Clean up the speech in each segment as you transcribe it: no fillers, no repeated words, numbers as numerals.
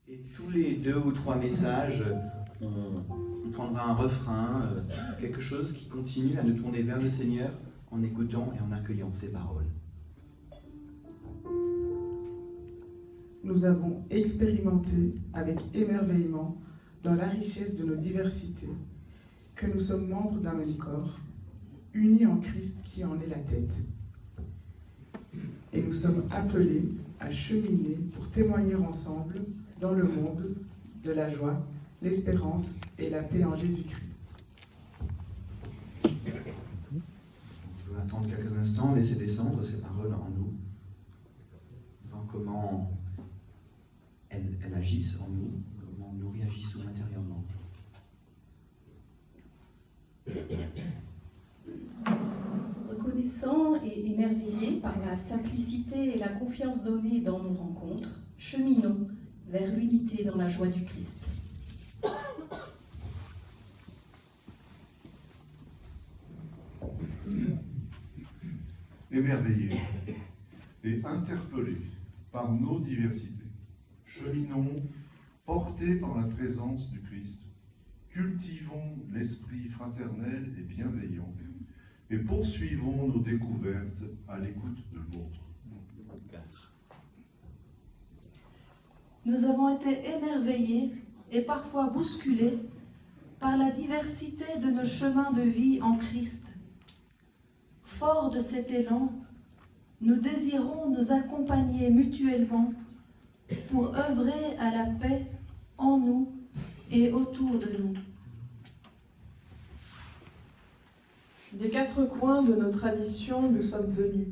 Et tous les 2 ou 3 messages, on prendra un refrain, quelque chose qui continue à nous tourner vers le Seigneur en écoutant et en accueillant ses paroles. Nous avons expérimenté avec émerveillement dans la richesse de nos diversités que nous sommes membres d'un même corps, unis en Christ qui en est la tête. Et nous sommes appelés à cheminer pour témoigner ensemble dans le monde de la joie, l'espérance et la paix en Jésus-Christ. On peut attendre quelques instants, laisser descendre ces paroles en nous, voir comment elles agissent en nous, comment nous réagissons intérieurement. Reconnaissant et émerveillés par la simplicité et la confiance donnée dans nos rencontres, cheminons vers l'unité dans la joie du Christ. Émerveillés et interpellés par nos diversités, cheminons portés par la présence du Christ, cultivons l'esprit fraternel et bienveillant et poursuivons nos découvertes à l'écoute de l'autre. Nous avons été émerveillés et parfois bousculés par la diversité de nos chemins de vie en Christ. Forts de cet élan, nous désirons nous accompagner mutuellement pour œuvrer à la paix en nous et autour de nous. Des 4 coins de nos traditions, nous sommes venus.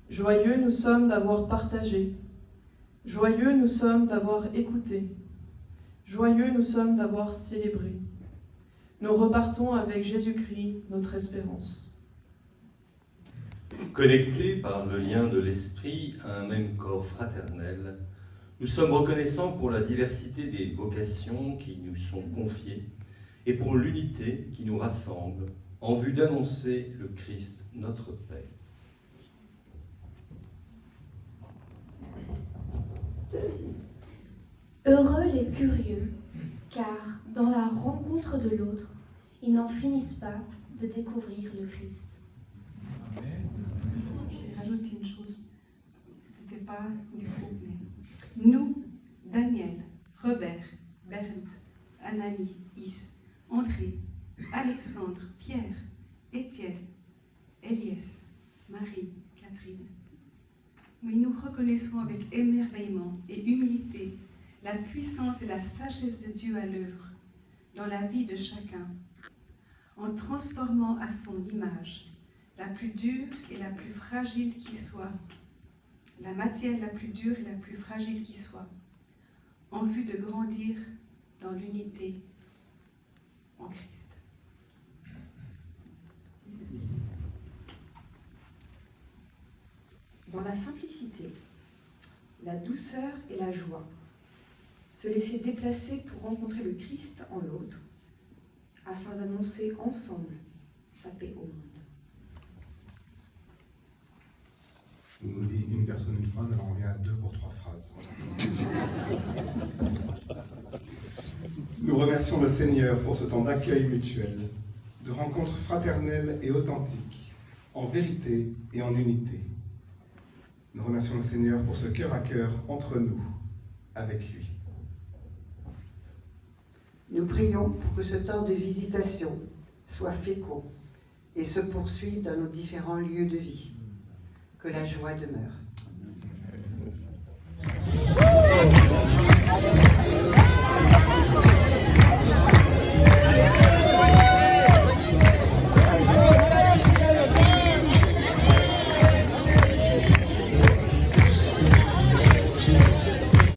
Joyeux nous sommes d'avoir partagé. Joyeux nous sommes d'avoir écouté. Joyeux nous sommes d'avoir célébré. Nous repartons avec Jésus-Christ, notre espérance. Connectés par le lien de l'esprit à un même corps fraternel, nous sommes reconnaissants pour la diversité des vocations qui nous sont confiées et pour l'unité qui nous rassemble en vue d'annoncer le Christ, notre paix. Heureux les curieux, car dans la rencontre de l'autre, ils n'en finissent pas de découvrir le Christ. Je vais rajouter une chose. C'était pas du groupe, mais nous, Daniel, Robert, Bernd, Anani, Is, André, Alexandre, Pierre, Étienne, Elias, Marie, Catherine. Oui, nous reconnaissons avec émerveillement et humilité la puissance et la sagesse de Dieu à l'œuvre dans la vie de chacun, en transformant à son image la plus dure et la plus fragile qui soit, la matière la plus dure et la plus fragile qui soit, en vue de grandir dans l'unité en Christ. Dans la simplicité, la douceur et la joie, se laisser déplacer pour rencontrer le Christ en l'autre, afin d'annoncer ensemble sa paix au monde. On nous dit une personne, une phrase, alors on revient à 2 pour 3 phrases. Nous remercions le Seigneur pour ce temps d'accueil mutuel, de rencontres fraternelles et authentiques, en vérité et en unité. Nous remercions le Seigneur pour ce cœur à cœur entre nous, avec lui. Nous prions pour que ce temps de visitation soit fécond et se poursuive dans nos différents lieux de vie. Que la joie demeure.